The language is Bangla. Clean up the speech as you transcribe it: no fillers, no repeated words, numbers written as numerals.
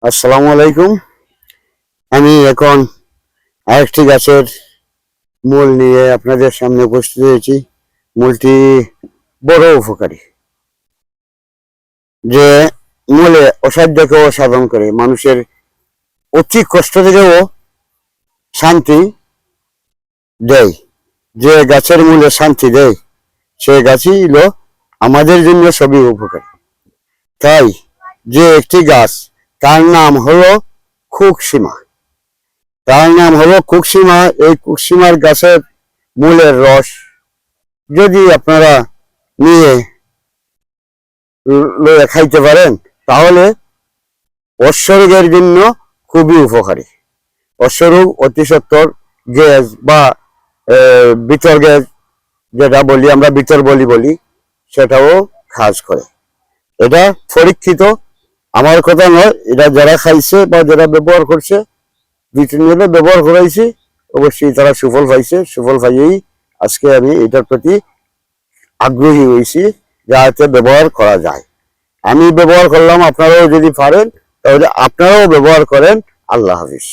আসসালামু আলাইকুম। আমি এখন আরেকটি গাছের মূল নিয়ে আপনাদের সামনে উপস্থিত হয়েছি। মূলটি বড় উপকারী, যে মূলে অসাধ্যকেও সাধন করে, মানুষের অতি কষ্ট থেকেও শান্তি দেয়। যে গাছের মূলে শান্তি দেয় সে গাছই হলো আমাদের জন্য সবই উপকারী। তাই যে একটি গাছ, তার নাম হলো খুকসীমা। এই কুকসীমার গাছের মূলের রস যদি আপনারা নিয়ে খাইতে পারেন তাহলে অশ্বরোগের জন্য খুবই উপকারী। অশ্বরোগ, অতিসত্বর, গ্যাস বা বিতর গ্যাস, যেটা বলি আমরা বিতর বলি, সেটাও কাজ করে। এটা পরীক্ষিত, আমার কথা নয়, এটা যারা খাইছে বা যারা ব্যবহার করছে, দুই তিনজনে ব্যবহার করাইছি, অবশ্যই তারা সুফল পাইছে। সুফল পাইয়েই আজকে আমি এটার প্রতি আগ্রহী হয়েছি, যাতে ব্যবহার করা যায়। আমি ব্যবহার করলাম, আপনারাও যদি পারেন তাহলে আপনারাও ব্যবহার করেন। আল্লাহ হাফিজ।